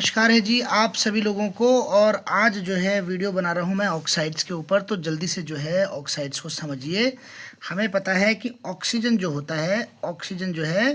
नमस्कार है जी आप सभी लोगों को। और आज जो है वीडियो बना रहा हूँ मैं ऑक्साइड्स के ऊपर। तो जल्दी से जो है ऑक्साइड्स को समझिए। हमें पता है कि ऑक्सीजन जो होता है, ऑक्सीजन जो है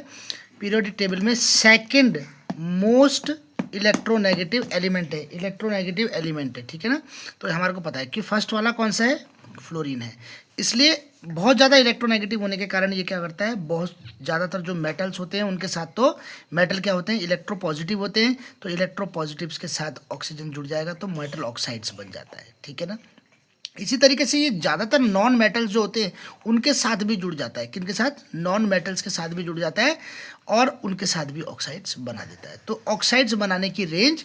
पीरियोडिक टेबल में सेकंड मोस्ट इलेक्ट्रोनेगेटिव एलिमेंट है, इलेक्ट्रोनेगेटिव एलिमेंट है, ठीक है ना। तो हमारे को पता है कि फर्स्ट वाला कौन सा है, फ्लोरीन है। इसलिए बहुत ज़्यादा इलेक्ट्रोनेगेटिव होने के कारण ये क्या करता है, बहुत ज़्यादातर जो मेटल्स होते हैं उनके साथ, तो मेटल क्या होते हैं, इलेक्ट्रो पॉजिटिव होते हैं। तो इलेक्ट्रो पॉजिटिव्स के साथ ऑक्सीजन जुड़ जाएगा तो मेटल ऑक्साइड्स बन जाता है, ठीक है ना। इसी तरीके से ये ज़्यादातर नॉन मेटल्स जो होते हैं उनके साथ भी जुड़ जाता है। किनके साथ, नॉन मेटल्स के साथ भी जुड़ जाता है और उनके साथ भी ऑक्साइड्स बना देता है। तो ऑक्साइड्स बनाने की रेंज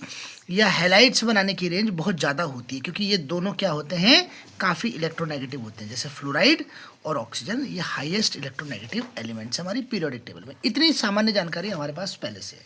या हैलाइड्स बनाने की रेंज बहुत ज़्यादा होती है, क्योंकि ये दोनों क्या होते हैं, काफ़ी इलेक्ट्रोनेगेटिव होते हैं। जैसे फ्लोराइड और ऑक्सीजन, ये हाईएस्ट इलेक्ट्रोनेगेटिव एलिमेंट्स हमारी पीरियोडिक टेबल में। इतनी सामान्य जानकारी हमारे पास पहले से है।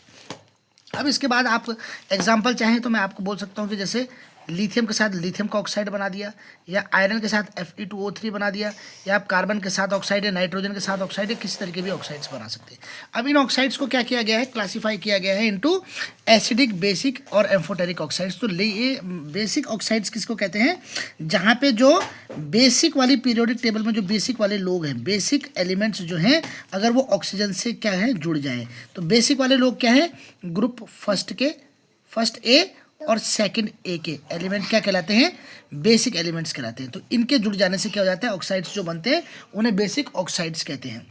अब इसके बाद आप एग्जाम्पल चाहें तो मैं आपको बोल सकता हूँ कि जैसे लिथियम के साथ लिथियम का ऑक्साइड बना दिया, या आयरन के साथ Fe2O3 बना दिया, या आप कार्बन के साथ ऑक्साइड है, नाइट्रोजन के साथ ऑक्साइड है, किसी तरीके भी ऑक्साइड्स बना सकते हैं। अब इन ऑक्साइड्स को क्या किया गया है, क्लासीफाई किया गया है इनटू एसिडिक, बेसिक और एम्फोटेरिक ऑक्साइड्स। तो ये बेसिक ऑक्साइड्स किसको कहते हैं, जहाँ पे जो बेसिक वाली पीरियोडिक टेबल में जो बेसिक वाले लोग हैं, बेसिक एलिमेंट्स जो हैं, अगर वो ऑक्सीजन से क्या है, जुड़ जाएँ। तो बेसिक वाले लोग क्या है, ग्रुप फर्स्ट ए और सेकंड ए के एलिमेंट क्या कहलाते हैं, बेसिक एलिमेंट्स कहलाते हैं। तो इनके जुड़ जाने से क्या हो जाता है, ऑक्साइड्स जो बनते हैं उन्हें बेसिक ऑक्साइड्स कहते हैं।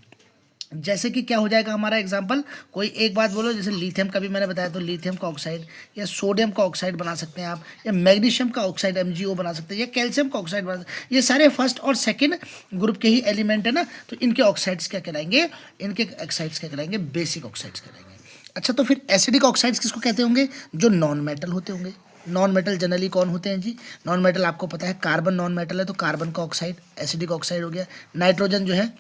जैसे कि क्या हो जाएगा हमारा एग्जांपल, कोई एक बात बोलो, जैसे लिथियम का भी मैंने बताया, तो लिथियम का ऑक्साइड या सोडियम का ऑक्साइड बना सकते हैं आप, या मैग्नीशियम का ऑक्साइड MgO बना सकते हैं, या कैल्शियम का ऑक्साइड बना सकते हैं। ये सारे फर्स्ट और सेकंड ग्रुप के ही एलिमेंट है ना। तो इनके ऑक्साइड्स क्या कहलाएंगे, इनके ऑक्साइड्स क्या कहलाएंगे, बेसिक ऑक्साइड्स कहलाएंगे। अच्छा, तो फिर एसिडिक ऑक्साइड्स किसको कहते होंगे, जो नॉन मेटल होते होंगे। नॉन मेटल जनरली कौन होते हैं जी, नॉन मेटल आपको पता है कार्बन नॉन मेटल है, तो कार्बन का ऑक्साइड एसिडिक ऑक्साइड हो गया। नाइट्रोजन जो है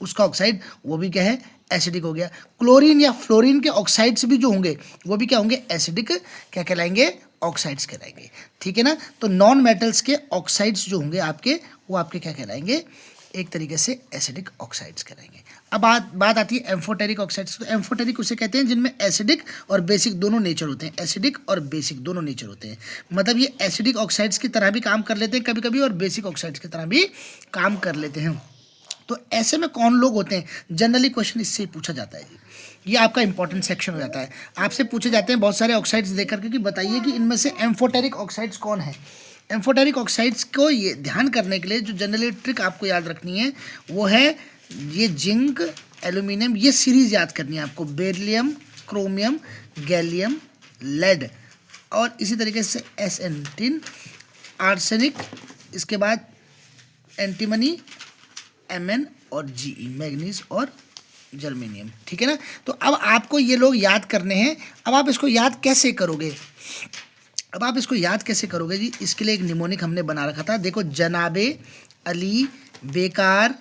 उसका ऑक्साइड, वो भी क्या है, एसिडिक हो गया। क्लोरीन या फ्लोरीन के ऑक्साइड्स भी जो होंगे वो भी क्या होंगे, एसिडिक क्या कहलाएंगे, ऑक्साइड्स कहलाएंगे, ठीक है ना। तो नॉन मेटल्स के ऑक्साइड्स जो होंगे आपके, वो आपके क्या कहलाएंगे, एक तरीके से एसिडिक ऑक्साइड्स कहलाएंगे। अब बात आती है एम्फोटेरिक ऑक्साइड्स। तो एम्फोटेरिक उसे कहते हैं जिनमें एसिडिक और बेसिक दोनों नेचर होते हैं, एसिडिक और बेसिक दोनों नेचर होते हैं। मतलब ये एसिडिक ऑक्साइड्स की तरह भी काम कर लेते हैं कभी कभी, और बेसिक ऑक्साइड्स की तरह भी काम कर लेते हैं। तो ऐसे में कौन लोग होते हैं, जनरली क्वेश्चन इससे पूछा जाता है जी। ये आपका इंपॉर्टेंट सेक्शन हो जाता है, आपसे पूछे जाते हैं बहुत सारे ऑक्साइड्स देकर के कि बताइए कि इनमें से एम्फोटेरिक ऑक्साइड्स कौन है। एम्फोटेरिक ऑक्साइड्स को ये ध्यान करने के लिए जो जनरली ट्रिक आपको याद रखनी है वो है ये जिंक, एल्यूमिनियम, ये सीरीज याद करनी है आपको, बेरिलियम, क्रोमियम, गैलियम, लेड, और इसी तरीके से SN, आर्सेनिक, इसके बाद एंटीमनी, Mn और Ge, मैग्नीज और जर्मेनियम, ठीक है ना। तो अब आपको ये लोग याद करने हैं। अब आप इसको याद कैसे करोगे, अब आप इसको याद कैसे करोगे जी, इसके लिए एक निमोनिक हमने बना रखा था। देखो, जनाबे अली बेकार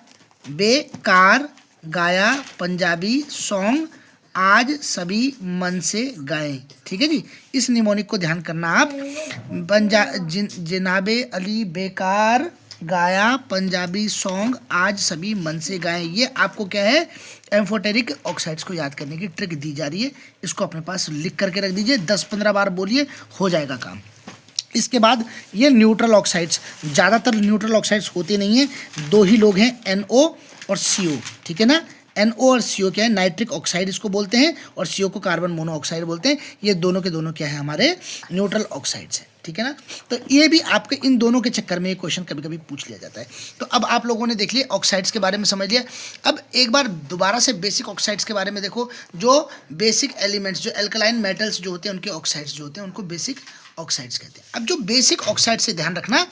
गाया पंजाबी सॉन्ग आज सभी मन से गाएं, ठीक है जी। इस निमोनिक को ध्यान करना आप। जनाबे अली बेकार गाया पंजाबी सॉन्ग आज सभी मन से गाएं, ये आपको क्या है, एम्फोटेरिक ऑक्साइड्स को याद करने की ट्रिक दी जा रही है। इसको अपने पास लिख करके रख दीजिए, 10-15 बार बोलिए, हो जाएगा काम। इसके बाद ये न्यूट्रल ऑक्साइड्स, ज़्यादातर न्यूट्रल ऑक्साइड्स होते नहीं हैं, दो ही लोग हैं, NO और CO, ठीक है ना। NO और CO क्या है, नाइट्रिक ऑक्साइड इसको बोलते हैं, और CO को कार्बन मोनोऑक्साइड बोलते हैं। ये दोनों के दोनों क्या है, हमारे न्यूट्रल ऑक्साइड्स हैं, ठीक है ना। तो ये भी आपके इन दोनों के चक्कर में ये क्वेश्चन कभी कभी पूछ लिया जाता है। तो अब आप लोगों ने देख लिया ऑक्साइड्स के बारे में, समझ लिया। अब एक बार दोबारा से बेसिक ऑक्साइड्स के बारे में देखो। जो बेसिक एलिमेंट्स, जो एल्कलाइन मेटल्स जो होते हैं, उनके ऑक्साइड्स जो होते हैं उनको बेसिक ऑक्साइड्स कहते हैं। अब जो बेसिक ऑक्साइड से ध्यान रखना,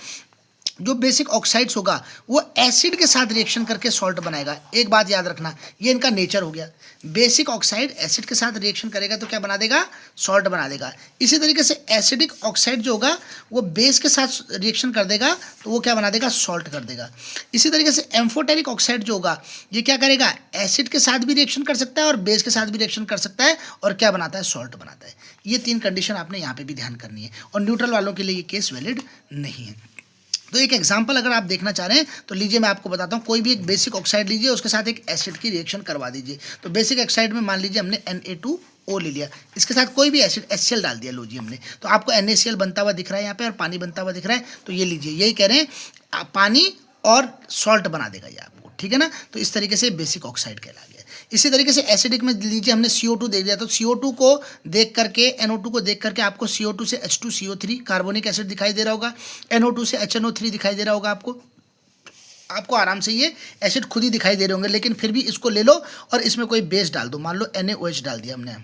जो बेसिक ऑक्साइड्स होगा वो एसिड के साथ रिएक्शन करके सॉल्ट बनाएगा। एक बात याद रखना, ये इनका नेचर हो गया। बेसिक ऑक्साइड एसिड के साथ रिएक्शन करेगा तो क्या बना देगा, सॉल्ट बना देगा। इसी तरीके से एसिडिक ऑक्साइड जो होगा वो बेस के साथ रिएक्शन कर देगा तो वो क्या बना देगा, सॉल्ट कर देगा। इसी तरीके से एम्फोटेरिक ऑक्साइड जो होगा ये क्या करेगा, एसिड के साथ भी रिएक्शन कर सकता है और बेस के साथ भी रिएक्शन कर सकता है, और क्या बनाता है, सॉल्ट बनाता है। ये 3 कंडीशन आपने यहाँ पे भी ध्यान करनी है, और न्यूट्रल वालों के लिए ये केस वैलिड नहीं है। तो एक एग्जांपल अगर आप देखना चाह रहे हैं तो लीजिए, मैं आपको बताता हूँ। कोई भी एक बेसिक ऑक्साइड लीजिए, उसके साथ एक एसिड की रिएक्शन करवा दीजिए। तो बेसिक ऑक्साइड में मान लीजिए हमने Na2 O ले लिया, इसके साथ कोई भी एसिड HCl डाल दिया, लो जी हमने, तो आपको NaCl बनता हुआ दिख रहा है यहाँ पे और पानी बनता हुआ दिख रहा है, तो ये लीजिए, यही कह रहे हैं पानी और सॉल्ट बना देगा ये आपको, ठीक है ना। तो इस तरीके से बेसिक ऑक्साइड कहला गया। इसी तरीके से एसिडिक में लीजिए हमने CO2 दे दिया, तो CO2 को देख करके, NO2 को देख करके आपको CO2 से H2CO3 कार्बोनिक एसिड दिखाई दे रहा होगा, NO2 से HNO3 दिखाई दे रहा होगा आपको आराम से ये एसिड खुद ही दिखाई दे रहे होंगे, लेकिन फिर भी इसको ले लो और इसमें कोई बेस डाल दो, मान लो NaOH डाल दिया हमने,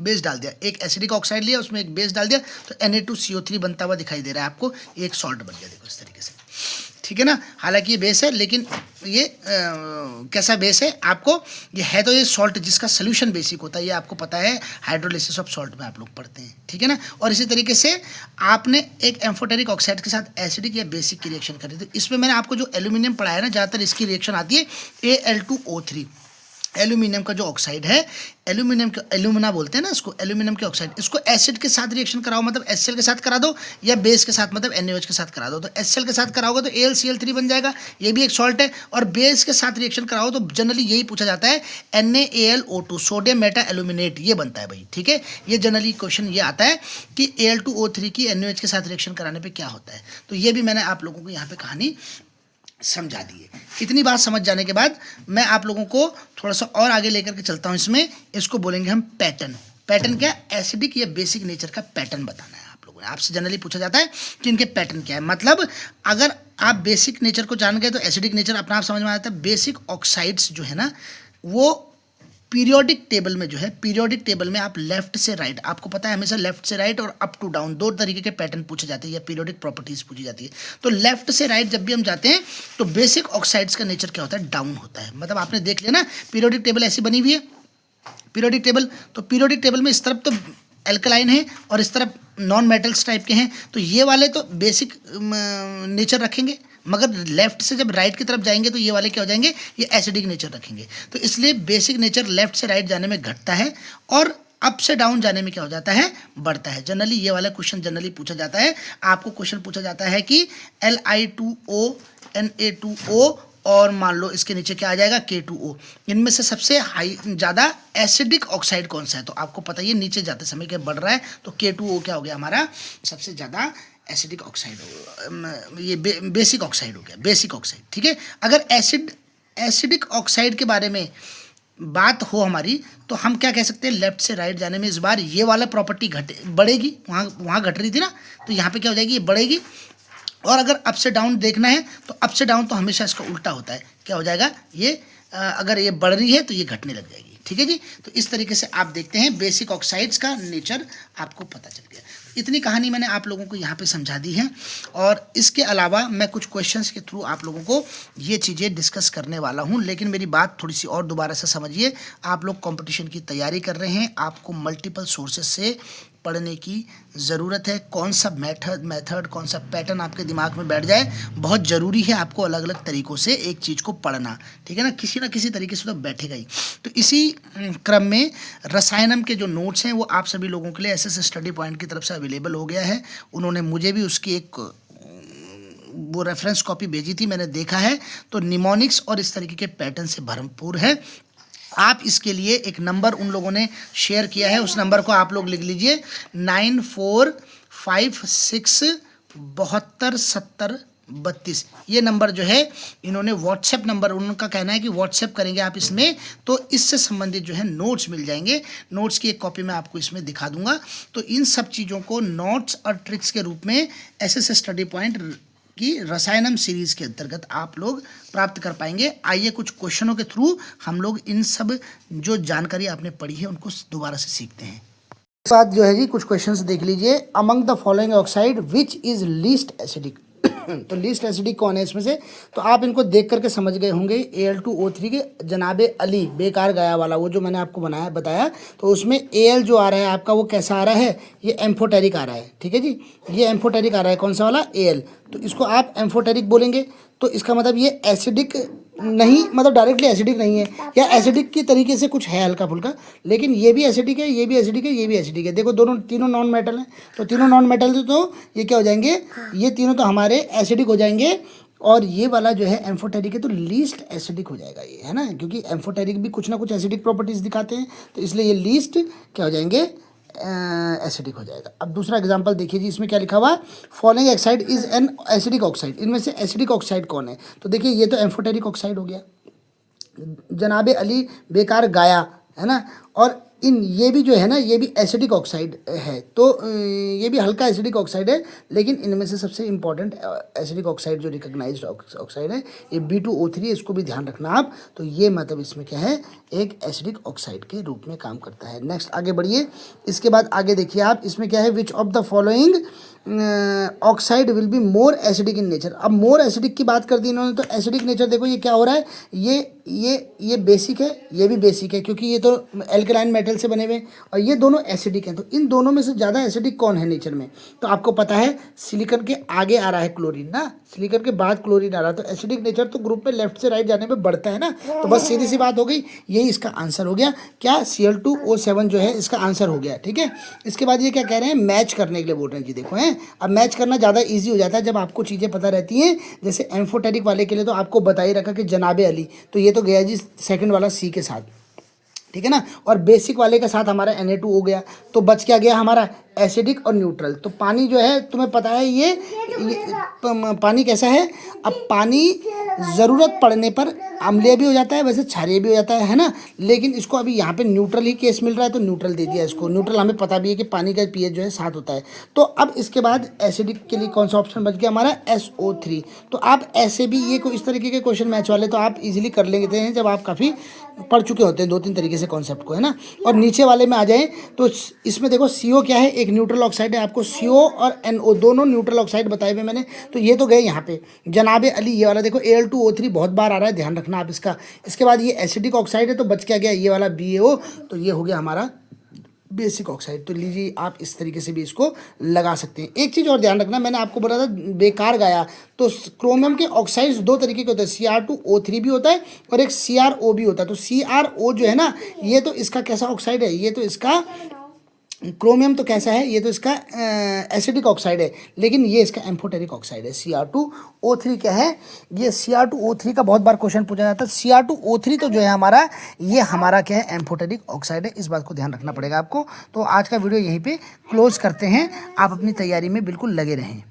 बेस डाल दिया, एक एसिडिक ऑक्साइड लिया उसमें एक बेस डाल दिया, तो Na2CO3 बनता हुआ दिखाई दे रहा है आपको, एक सॉल्ट बन गया, देखो इस तरीके से, ठीक है ना। हालांकि ये बेस है, लेकिन ये कैसा बेस है आपको, ये है तो ये सॉल्ट जिसका सोल्यूशन बेसिक होता है, ये आपको पता है, हाइड्रोलिसिस ऑफ सॉल्ट में आप लोग पढ़ते हैं, ठीक है ना। और इसी तरीके से आपने एक एम्फोटेरिक ऑक्साइड के साथ एसिडिक या बेसिक की रिएक्शन करी, तो इसमें मैंने आपको जो एल्यूमिनियम पढ़ाया है ना, ज़्यादातर इसकी रिएक्शन आती है Al2O3, एल्यूमिनियम का जो ऑक्साइड है, एल्यूमिनियम का एल्यूमिना बोलते हैं ना इसको, एल्यूमिनियम के ऑक्साइड, इसको एसिड के साथ रिएक्शन कराओ, मतलब HCl के साथ करा दो, या बेस के साथ मतलब NaOH के साथ करा दो, तो HCl के साथ कराओगे तो AlCl3 बन जाएगा, ये भी एक सॉल्ट है, और बेस के साथ रिएक्शन कराओ तो जनरली यही पूछा जाता है NaAlO2, सोडियम मेटा एल्यूमिनेट, ये बनता है भाई, ठीक है। ये जनरली क्वेश्चन ये आता है कि Al2O3 की NaOH के साथ रिएक्शन कराने पर क्या होता है, तो ये भी मैंने आप लोगों को यहाँ पे कहानी समझा दिए। इतनी बात समझ जाने के बाद मैं आप लोगों को थोड़ा सा और आगे लेकर के चलता हूँ, इसमें इसको बोलेंगे हम पैटर्न। पैटर्न क्या, एसिडिक या बेसिक नेचर का पैटर्न बताना है आप लोगों ने, आपसे जनरली पूछा जाता है कि इनके पैटर्न क्या है, मतलब अगर आप बेसिक नेचर को जान गए तो एसिडिक नेचर अपना आप समझ में आता है। बेसिक ऑक्साइड्स जो है ना, वो पीरियोडिक टेबल में जो है, पीरियोडिक टेबल में आप लेफ्ट से राइट, आपको पता है हमेशा लेफ्ट से राइट और अप टू डाउन दो तरीके के पैटर्न पूछे जाते हैं या पीरियोडिक प्रॉपर्टीज पूछी जाती है। तो लेफ्ट से राइट जब भी हम जाते हैं तो बेसिक ऑक्साइड्स का नेचर क्या होता है, डाउन होता है। मतलब आपने देख लिया ना, पीरियोडिक टेबल ऐसी बनी हुई है, पीरियोडिक टेबल, तो पीरियोडिक टेबल में इस तरफ तो एल्कलाइन है और इस तरफ नॉन मेटल्स टाइप के हैं, तो ये वाले तो बेसिक नेचर रखेंगे, मगर लेफ्ट से जब राइट की तरफ जाएंगे तो ये वाले क्या हो जाएंगे, ये एसिडिक नेचर रखेंगे। तो इसलिए बेसिक नेचर लेफ्ट से राइट जाने में घटता है और अप से डाउन जाने में क्या हो जाता है, बढ़ता है। जनरली ये वाला क्वेश्चन जनरली पूछा जाता है, आपको क्वेश्चन पूछा जाता है कि Li2O Na2O और मान लो इसके नीचे क्या आ जाएगा, K2O, इनमें से सबसे हाई ज़्यादा एसिडिक ऑक्साइड कौन सा है, तो आपको पता ही नीचे जाते समय क्या बढ़ रहा है, तो K2O क्या हो गया हमारा सबसे ज़्यादा एसिडिक ऑक्साइड हो, ये बेसिक ऑक्साइड हो गया, बेसिक ऑक्साइड, ठीक है। अगर एसिडिक ऑक्साइड के बारे में बात हो हमारी, तो हम क्या कह सकते हैं, लेफ्ट से राइट जाने में इस बार ये वाला प्रॉपर्टी बढ़ेगी, वहाँ घट रही थी ना, तो यहाँ पे क्या हो जाएगी, ये बढ़ेगी। और अगर अप से डाउन देखना है तो अप से डाउन तो हमेशा इसका उल्टा होता है, क्या हो जाएगा, ये अगर ये बढ़ रही है तो ये घटने लग जाएगी, ठीक है जी। तो इस तरीके से आप देखते हैं बेसिक ऑक्साइड्स का नेचर आपको पता चल गया। इतनी कहानी मैंने आप लोगों को यहाँ पे समझा दी है, और इसके अलावा मैं कुछ क्वेश्चंस के थ्रू आप लोगों को ये चीज़ें डिस्कस करने वाला हूँ। लेकिन मेरी बात थोड़ी सी और दोबारा से समझिए, आप लोग कंपटीशन की तैयारी कर रहे हैं, आपको मल्टीपल सोर्सेज से पढ़ने की ज़रूरत है। कौन सा मेथड कौन सा पैटर्न आपके दिमाग में बैठ जाए, बहुत ज़रूरी है आपको अलग अलग तरीक़ों से एक चीज़ को पढ़ना, ठीक है ना किसी तरीके से तो बैठेगा ही। तो इसी क्रम में रसायनम के जो नोट्स हैं वो आप सभी लोगों के लिए एसएस स्टडी पॉइंट की तरफ से अवेलेबल हो गया है। उन्होंने मुझे भी उसकी एक वो रेफरेंस कॉपी भेजी थी, मैंने देखा है, तो निमोनिक्स और इस तरीके के पैटर्न से भरपूर है। आप इसके लिए एक नंबर उन लोगों ने शेयर किया है, उस नंबर को आप लोग लिख लीजिए 9456727032। ये नंबर जो है इन्होंने व्हाट्सएप नंबर, उनका कहना है कि व्हाट्सएप करेंगे आप इसमें तो इससे संबंधित जो है नोट्स मिल जाएंगे। नोट्स की एक कॉपी मैं आपको इसमें दिखा दूंगा। तो इन सब चीज़ों को नोट्स और ट्रिक्स के रूप में एसएस स्टडी पॉइंट की रसायनम सीरीज़ के अंतर्गत आप लोग प्राप्त कर पाएंगे। आइए कुछ क्वेश्चनों के थ्रू हम लोग इन सब जो जानकारी आपने पढ़ी है उनको दोबारा से सीखते हैं। साथ जो है जी कुछ क्वेश्चंस देख लीजिए। Among the following oxide which is least acidic, तो लीस्ट एसिडिक कौन है इसमें से, तो आप इनको देख करके समझ गए होंगे। Al2O3 के जनाबे अली बेकार गया वाला वो जो मैंने आपको बताया, तो उसमें Al जो आ रहा है आपका वो कैसा आ रहा है, ये एम्फोटेरिक आ रहा है, ठीक है जी, ये एम्फोटेरिक आ रहा है। कौन सा वाला, Al, तो इसको आप एम्फोटेरिक बोलेंगे। तो इसका मतलब ये एसिडिक नहीं, मतलब डायरेक्टली एसिडिक नहीं है, या एसिडिक की तरीके से कुछ है हल्का फुल्का, लेकिन ये भी एसिडिक है, ये भी एसिडिक है, ये भी एसिडिक है। देखो तीनों नॉन मेटल हैं, तो तीनों नॉन मेटल तो ये क्या हो जाएंगे, ये तीनों तो हमारे एसिडिक हो जाएंगे। और ये वाला जो है एम्फोटेरिक है तो लीस्ट एसिडिक हो जाएगा ये, है ना, क्योंकि एम्फोटेरिक भी कुछ ना कुछ एसिडिक प्रॉपर्टीज दिखाते हैं, तो इसलिए ये लीस्ट क्या हो जाएंगे, एसिडिक हो जाएगा। अब दूसरा एग्जांपल देखिए जी, इसमें क्या लिखा हुआ है, following oxide is an acidic oxide, इनमें से एसिडिक ऑक्साइड कौन है, तो देखिए ये तो एम्फोटेरिक ऑक्साइड हो गया, जनाबे अली बेकार गाया, है ना, और ये भी जो है ना, ये भी एसिडिक ऑक्साइड है, तो ये भी हल्का एसिडिक ऑक्साइड है, लेकिन इनमें से सबसे इंपॉर्टेंट एसिडिक ऑक्साइड जो रिकॉग्नाइज्ड ऑक्साइड है ये B2O3, इसको भी ध्यान रखना आप, तो ये मतलब इसमें क्या है, एक एसिडिक ऑक्साइड के रूप में काम करता है। नेक्स्ट आगे बढ़िए, इसके बाद आगे देखिए आप, इसमें क्या है, which of the following oxide will be more acidic in nature. अब मोर एसिडिक की बात कर दी इन्होंने, तो एसिडिक नेचर देखो ये क्या हो रहा है, ये बेसिक है, ये भी बेसिक है, क्योंकि ये तो एल्कलाइन मेटल से बने हुए हैं, और ये दोनों एसिडिक हैं, तो इन दोनों में से ज़्यादा एसिडिक कौन है नेचर में, तो आपको पता है सिलिकॉन के आगे आ रहा है क्लोरीन ना, सिलिकॉन के बाद क्लोरीन आ रहा है, तो एसिडिक नेचर तो ग्रुप में लेफ्ट से राइट जाने में बढ़ता है ना, तो बस सीधी सी बात हो गई, यही इसका आंसर हो गया, क्या Cl2O7 जो है इसका आंसर हो गया, ठीक है। इसके बाद ये क्या कह रहे हैं, मैच करने के लिए बोल रहे हैं जी, देखो हैं, अब मैच करना ज़्यादा ईजी हो जाता है जब आपको चीज़ें पता रहती हैं, जैसे एम्फोटेरिक वाले के लिए तो आपको बता ही रखा कि जनाबे अली, तो ये तो गया जी सेकंड वाला सी के साथ, ठीक है ना, और बेसिक वाले के साथ हमारा Na2 हो गया, तो बच क्या गया हमारा एसिडिक और न्यूट्रल। तो पानी जो है तुम्हें पता है ये पानी कैसा है, अब पानी ज़रूरत पड़ने पर अम्लीय भी हो जाता है, वैसे क्षारीय भी हो जाता है ना, लेकिन इसको अभी यहाँ पे न्यूट्रल ही केस मिल रहा है तो न्यूट्रल दे दिया इसको, न्यूट्रल हमें पता भी है कि पानी का पीएच जो है 7 होता है। तो अब इसके बाद एसिडिक के लिए कौन सा ऑप्शन बच गया हमारा, SO3। तो आप ऐसे भी ये इस तरीके के क्वेश्चन मैच वाले तो आप इजीली कर लेते हैं जब आप काफ़ी पढ़ चुके होते हैं 2-3 तरीके से कॉन्सेप्ट को, है ना। और नीचे वाले में आ जाएँ तो इसमें देखो CO क्या है, एक न्यूट्रल ऑक्साइड है, आपको CO और NO दोनों न्यूट्रल ऑक्साइड बताए हुए मैंने, तो ये तो गए यहाँ पे जनाबे अली, ये वाला देखो Al2O3 बहुत बार आ रहा है, ध्यान रखना आप इसका। इसके बाद ये एसिडिक ऑक्साइड है तो बच क्या गया ये वाला BaO, तो ये हो गया हमारा बेसिक ऑक्साइड। तो लीजिए आप इस तरीके से भी इसको लगा सकते हैं। एक चीज़ और ध्यान रखना, मैंने आपको बोला था बेकार गाया, तो क्रोमियम के ऑक्साइड्स 2 तरीके के होते हैं, Cr2O3 भी होता है और एक CrO भी होता है। तो CrO जो है ना, ये तो इसका कैसा ऑक्साइड है, ये तो इसका क्रोमियम तो कैसा है, ये तो इसका एसिडिक ऑक्साइड है, लेकिन ये इसका एम्फोटेरिक ऑक्साइड है। Cr2O3 क्या है, ये Cr2O3 का बहुत बार क्वेश्चन पूछा जाता है। Cr2O3 तो जो है हमारा, ये हमारा क्या है, एम्फोटेरिक ऑक्साइड है, इस बात को ध्यान रखना पड़ेगा आपको। तो आज का वीडियो यहीं पे क्लोज करते हैं, आप अपनी तैयारी में बिल्कुल लगे रहें।